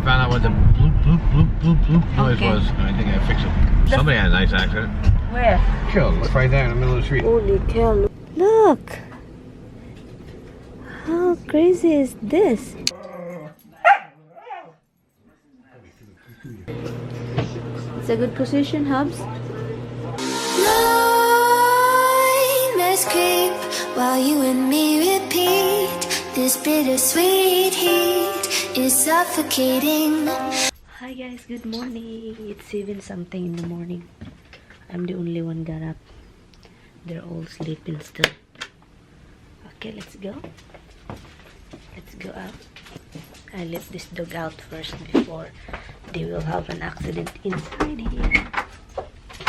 found out what the bloop, bloop, bloop, bloop, bloop noise was. I think I fixed it. Somebody had a nice accident. Where? Sure, look right there in the middle of the street. Holy cow. Look. How crazy is this? It's a good position, Hubs. Nightmares creep while you and me repeat. This bittersweet heat is suffocating. Hi guys, good morning. It's 7 something in the morning. I'm the only one got up. They're all sleeping still. Okay, let's go. Let's go out. I let this dog out first before they will have an accident inside here.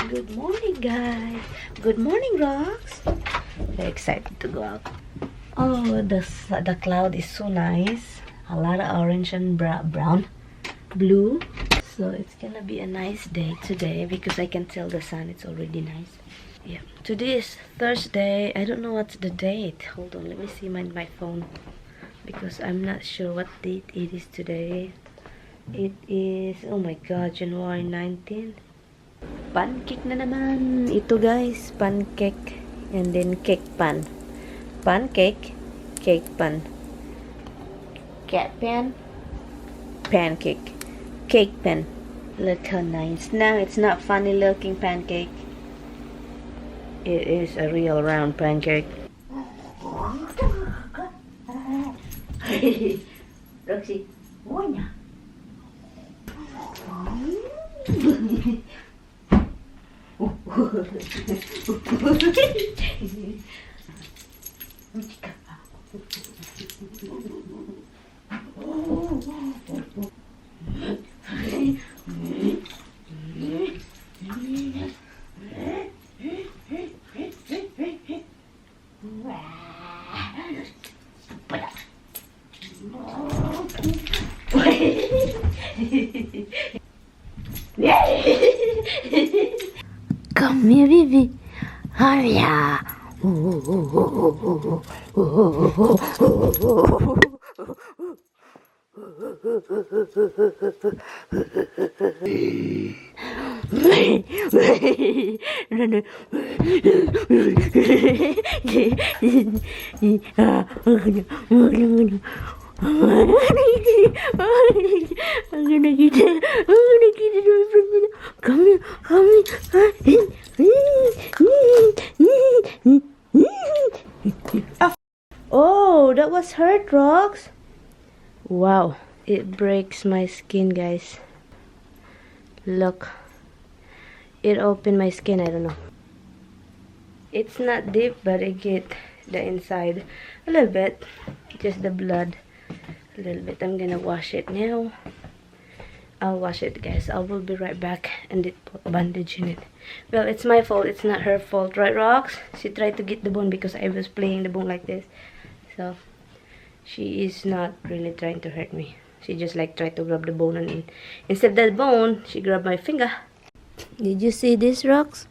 Good morning, guys. Good morning, Rox. Very excited to go out. Oh, the cloud is so nice. A lot of orange and brown, blue. So it's gonna be a nice day today because I can tell the sun. It's already nice. Yeah. Today is Thursday. I don't know what's the date. Hold on, let me see my phone because I'm not sure what date it is today. It is, oh my god, January 19th. Pancake na naman. Ito guys, pancake and then cake pan. Pancake, cake pan. Cat pan, pancake, cake pan. Look how nice. Now it's not funny looking pancake. It is a real round pancake. Roxy, monya. Come here, baby. Hurry up. I'm gonna get it. Come here, come here. Oh, that was hurt, Rox. Wow, it breaks my skin, guys. Look, it opened my skin. I don't know. It's not deep, but I get the inside a little bit, just the blood. A little bit. I'm gonna wash it now. I'll wash it, guys. I will be right back and it put a bandage in it. Well, it's my fault. It's not her fault, right, Rox? She tried to get the bone because I was playing the bone like this. So she is not really trying to hurt me. She just like tried to grab the bone, and instead of the bone, she grabbed my finger. Did you see this, Rox?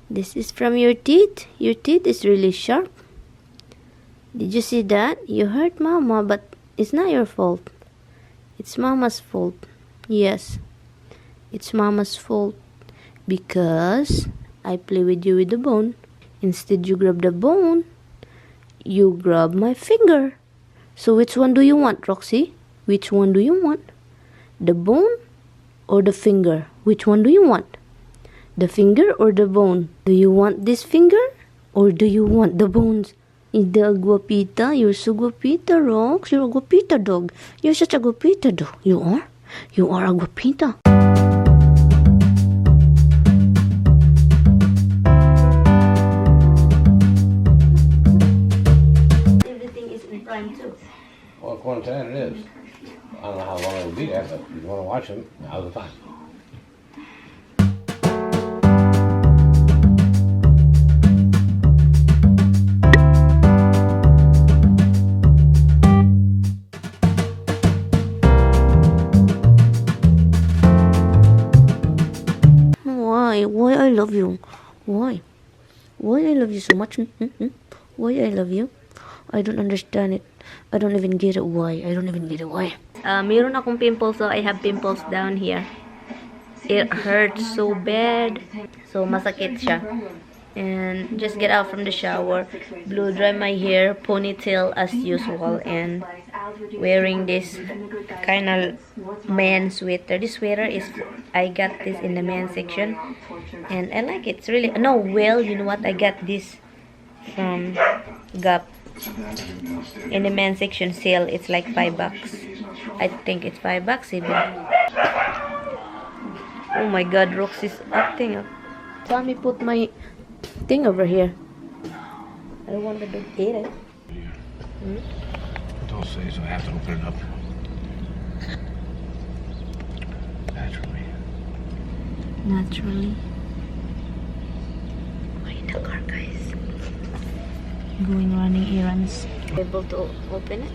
This is from your teeth. Your teeth is really sharp. Did you see that? You hurt Mama, but it's not your fault. It's Mama's fault. Yes, it's Mama's fault because I play with you with the bone. Instead you grab the bone, you grab my finger. So which one do you want, Roxy? Which one do you want? The bone or the finger? Which one do you want? The finger or the bone? Do you want this finger or do you want the bones? Ida guapita, you're so guapita, Rox. You're a guapita dog. You're such a guapita dog. You are? You are a guapita. Everything is in prime too. Well, according to that, it is. I don't know how long it'll be there, but if you want to watch them, now's the time. Why I love you? Why I love you so much? Why I love you? I don't understand it. I don't even get it. Why? I don't even get it. Why? Meron akong pimples, so I have pimples down here. It hurts so bad. So masakit siya. And just get out from the shower, blow dry my hair, ponytail as usual, and wearing this kind of man sweater. This sweater is, I got this in the man section, and I like it. It's really, no, well, you know what, I got this from Gap in the man section sale. It's like $5. I think it's $5 even. Oh my god, Roxy's acting up. Tell me, put my thing over here. I don't want to eat it. Don't say so. I have to open it up. Naturally. We're in the car, guys. Going running errands. Able to open it?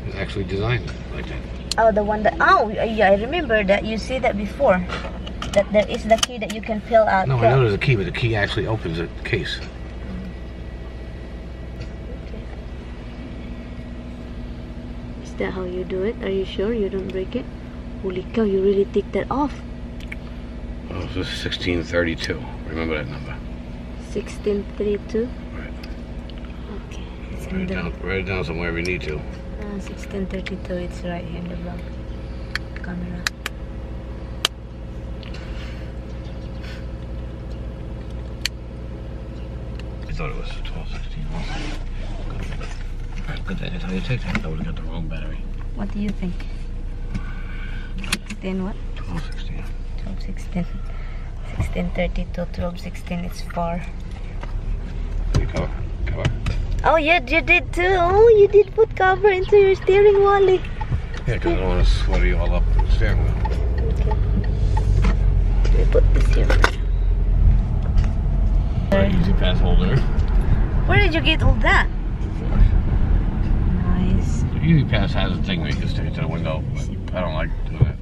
It's actually designed like that. Oh, the one that. Oh, yeah, I remember that. You see that before. That there is the key that you can fill out. No, I know there's a key, but the key actually opens the case. Okay. Is that how you do it? Are you sure you don't break it? Holy cow, you really take that off. Oh, this is 1632. Remember that number. 1632? Right. Okay. It's Write it down somewhere if you need to. 1632, it's right here in the vlog camera. I thought it was 1216. Good thing I tell you to take that. I would have got the wrong battery. What do you think? 16 what? 1216. 1216. 1632, 1216, it's far. Cover. Oh, yeah, you did too. Oh, you did put cover into your steering wheel. Yeah, because I don't want to sweater you all up with the steering wheel. Okay. Let me put this here. Easy pass holder. Where did you get all that? Nice. The Easy Pass has a thing where you can stick it to the window, but I don't like doing it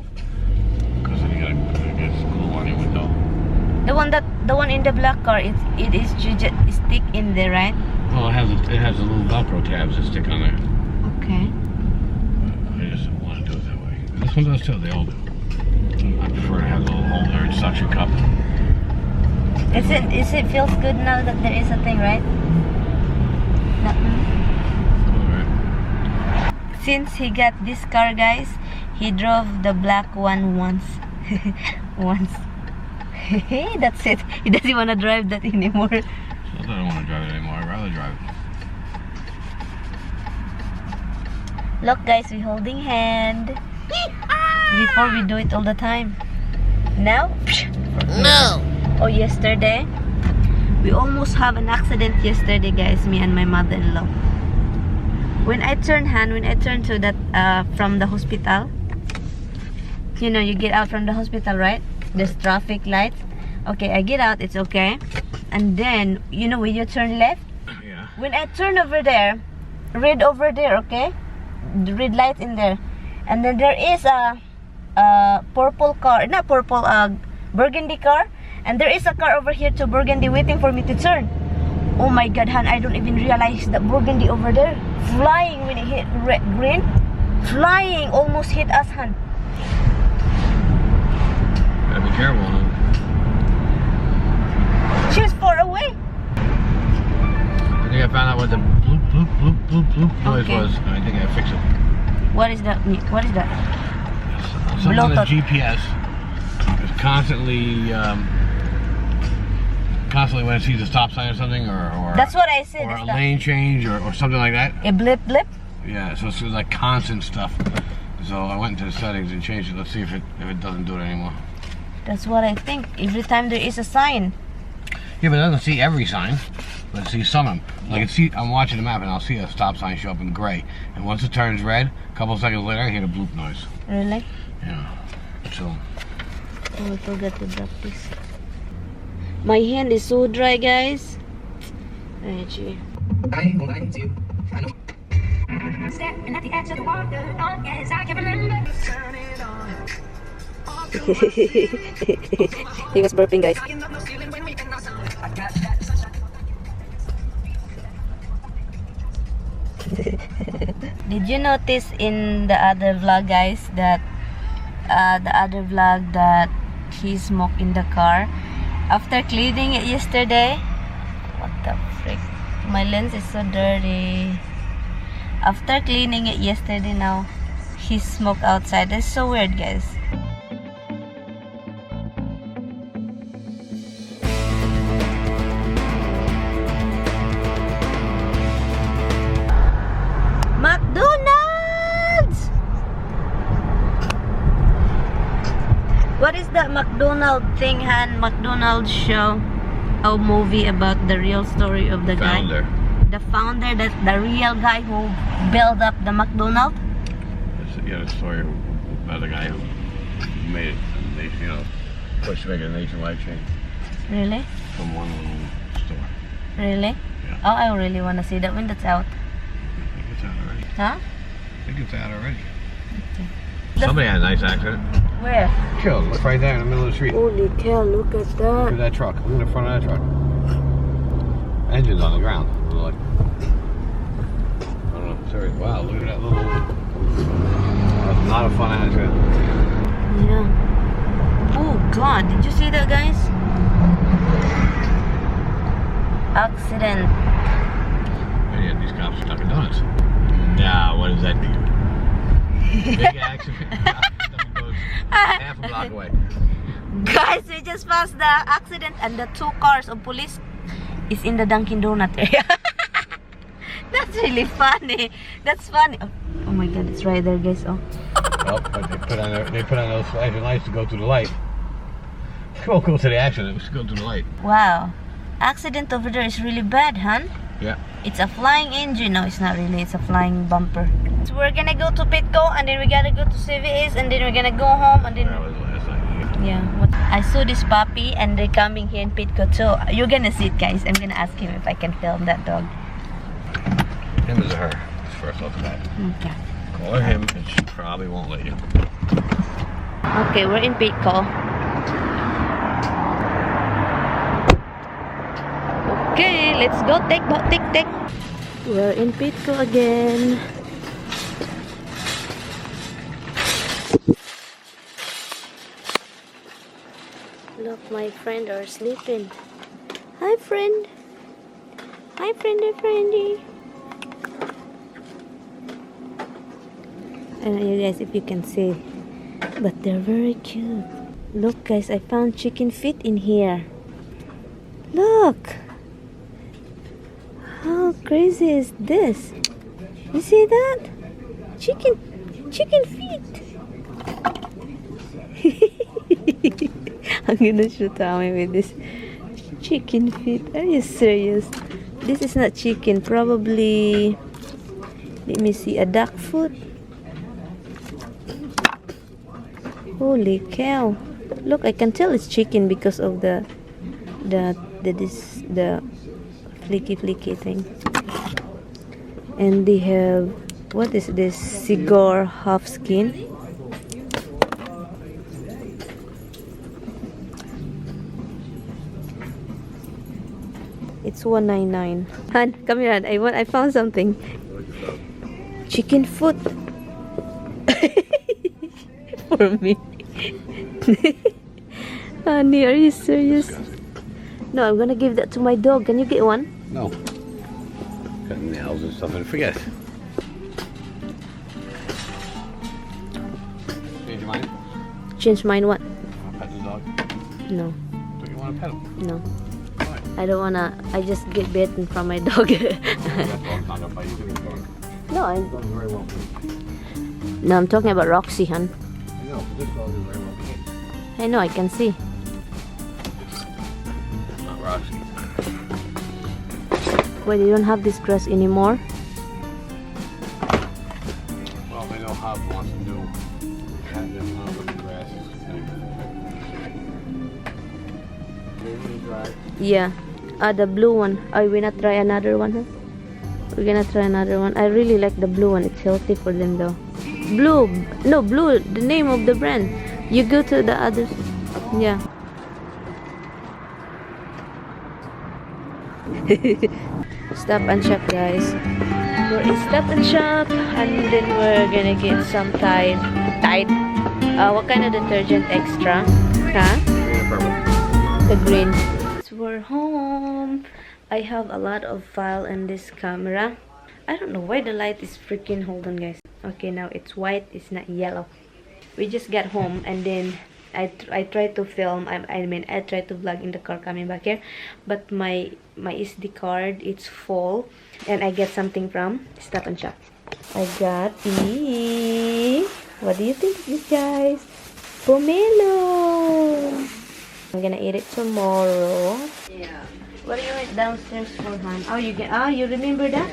because then you gotta get glue on your window. The one in the black car, it is just stick in there, right? Well, it has the little Velcro tabs that stick on there. Okay. I just don't want to do it that way. This one does too. They all do. I prefer to have a little holder and suction cup. Is it feels good now that there is a thing, right? Alright. Since he got this car, guys, he drove the black one once. Once. That's it. He doesn't want to drive that anymore. I don't want to drive it anymore. I'd rather drive it. Look, guys, we're holding hand. Before we do it all the time. Now? No! Oh, yesterday? We almost have an accident yesterday, guys, me and my mother-in-law. When I turned to that, from the hospital, you know, you get out from the hospital, right? There's traffic lights. Okay, I get out, it's okay. And then, you know, when you turn left, Yeah. when I turn over there, red over there, okay? The red light in there. And then there is a purple car, not purple, burgundy car. And there is a car over here to burgundy waiting for me to turn. Oh my god, Han, I don't even realize that burgundy over there. Flying when it hit red, green. Flying, almost hit us, Han. Gotta be careful, huh? She was far away. I think I found out what the bloop, bloop, bloop, bloop, bloop noise Okay. was. And I think I fixed it. What is that? What is that? Something on the Bluetooth. GPS is constantly when it sees a stop sign or something, or That's what I said. or It's a that. lane change or something like that. A blip blip. Yeah, so it's like constant stuff. So I went into the settings and changed it. Let's see if it doesn't do it anymore. That's what I think. Every time there is a sign. Yeah, but it doesn't see every sign, but it sees some of them. Like I'm watching the map and I'll see a stop sign show up in gray, and once it turns red, a couple of seconds later, I hear the bloop noise. Really? Yeah. So. Oh, I forgot to drop this. My hand is so dry, guys. Gee. Staring at the edge of the water, long as I can remember. He was burping, guys. Did you notice in the other vlog, guys, that he smoked in the car after cleaning it yesterday? What the frick? My lens is so dirty. After cleaning it yesterday, now he smoked outside. That's so weird, guys. McDonald's! What is that McDonald's thing, Han? McDonald's show? A movie about the real story of the Founder. guy? The founder, the real guy who built up the McDonald's? Yeah, the story about the guy who made it, you know, pushed to make it a nationwide chain Really? from one little store. Really? Yeah. Oh, I really want to see that when that's out. I think it's out already. Huh? I think it's out already. Okay. Somebody had a nice accident. Where? Chill, look right there in the middle of the street. Holy cow, look at Look that. at that truck. Look at the front of that truck. Engine's on the ground. Like, I don't know. Sorry. Wow, look at that little. That's not a fun accident. Yeah. Oh God, did you see that, guys? Accident. And yet these cops are Dunkin' Donuts. Nah, what does that mean? Big accident. Goes half a block away. Guys, we just passed the accident and the 2 cars of police is in the Dunkin' Donut area. That's really funny. That's funny. Oh my God, it's right there, guys. Oh. Well, but they put on those flashing lights to go through the light. We won't go to the accident. We should go through the light. Wow. Accident over there is really bad, hun. Yeah. It's a flying engine. No, it's not really. It's a flying bumper. So we're gonna go to Pitco and then we gotta go to CVS and then we're gonna go home and then... That was last night. Yeah. I saw this puppy and they're coming here in Pitco too. You're gonna see it, guys. I'm gonna ask him if I can film that dog. Him or her? First off the bat. Okay. Call her him and she probably won't let you. Okay, we're in Pitco. Okay, let's go. Take. We're in Pitco again. Look, my friend are sleeping. Hi, friend. Hi, friendy. I don't know, you guys, if you can see, but they're very cute. Look, guys, I found chicken feet in here. Look. How crazy is this? You see that? Chicken feet. I'm gonna shoot Tommy with this chicken feet. Are you serious? This is not chicken. Probably, let me see, a duck foot. Holy cow! Look, I can tell it's chicken because of the flicky thing. And they have, what is this? Cigar half skin. It's $1.99. Han, come here. I found something. Chicken foot. For me. Honey, are you serious? No, I'm gonna give that to my dog. Can you get one? No. Got nails and stuff and forget it. Change your mind? Change mine what? Wanna pet the dog? No. Do you wanna pet him? No. Why? I don't wanna. I just get bitten from my dog. That dog's not gonna bite you. It's dog. No, Dog's very well behaved. no, I'm talking about Roxy, hun. I know, but this dog is very well behaved. I know, I can see. Not Roxy. Wait, you don't have this dress anymore? Well, they know Hobbs wants to do. Have them out with the grass. Really dry. Yeah. The blue one. Are we not try another one, huh? We're gonna try another one. I really like the blue one. It's healthy for them though. Blue. No, blue. The name of the brand. You go to the others. Yeah. Stop and check, guys. We're in Stop and Shop, and then we're gonna get some Tide. What kind of detergent extra? Huh? The green. We're home. I have a lot of file in this camera. I don't know why the light is freaking. Hold on, guys. Okay, now it's white. It's not yellow. We just got home, and then I tried to film. I tried to vlog in the car coming back here, but my SD card it's full, and I get something from Stop and Shop. I got the, what do you think of this, guys? Pomelo. I'm gonna eat it tomorrow. Yeah. What do you went downstairs for, hon? Oh, you remember that?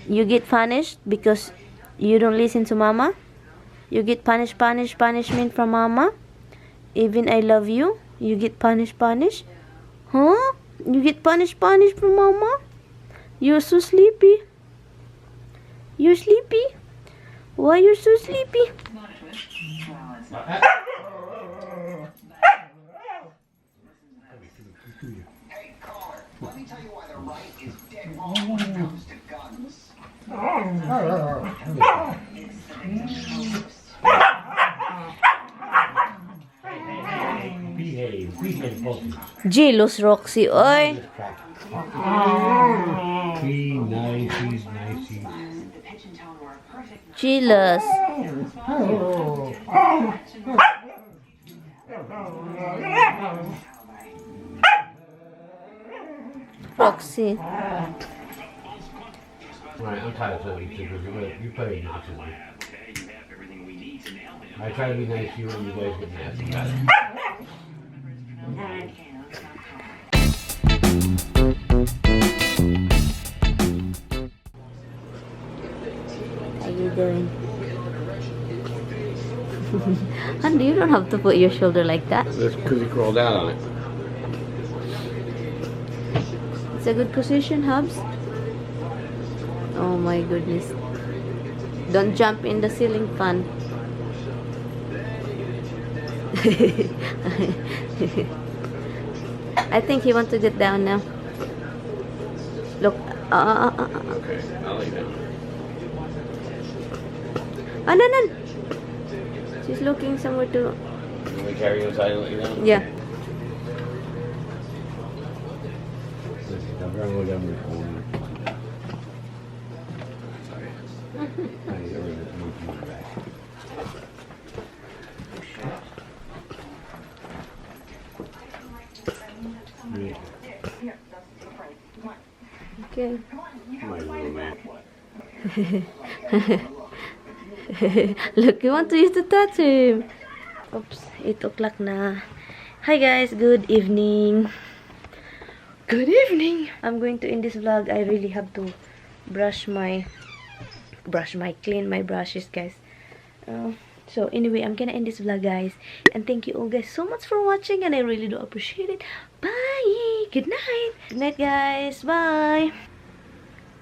You get punished because you don't listen to mama? You get punishment from mama? Even I love you, you get punish? Huh? You get punish from mama? You're so sleepy. You're sleepy? Why you're so sleepy? Let me tell you why the right is dead wrong when it comes to guns. Jealous Roxy, oi. He's nice. Jealous. Roxy. Right, I'm tired of telling you because you play obnoxious. I try to be nice to you and you guys get nasty about it. How you doing? Andy, you don't have to put your shoulder like that. That's because he crawled out on it. It's a good position, Hubs. Oh my goodness. Don't jump in the ceiling fan. I think he wants to get down now. Look. Okay, I'll lay down. No. She's looking somewhere to... You want me to carry you inside and let you down? Yeah. I'm going to go down the corner. Sorry. I already moved you back. Okay. My little man. Look, you want to use to touch him. Oops, 8 o'clock na. Hi guys, good evening. Good evening. I'm going to end this vlog. I really have to clean my brushes, guys. So anyway, I'm gonna end this vlog, guys, and thank you all guys so much for watching, and I really do appreciate it. Bye. Good night. Good night, guys. Bye.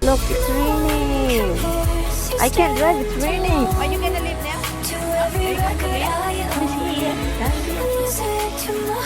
Look, it's raining. I can't drive. It's raining. Are you gonna leave now? Are you going to leave?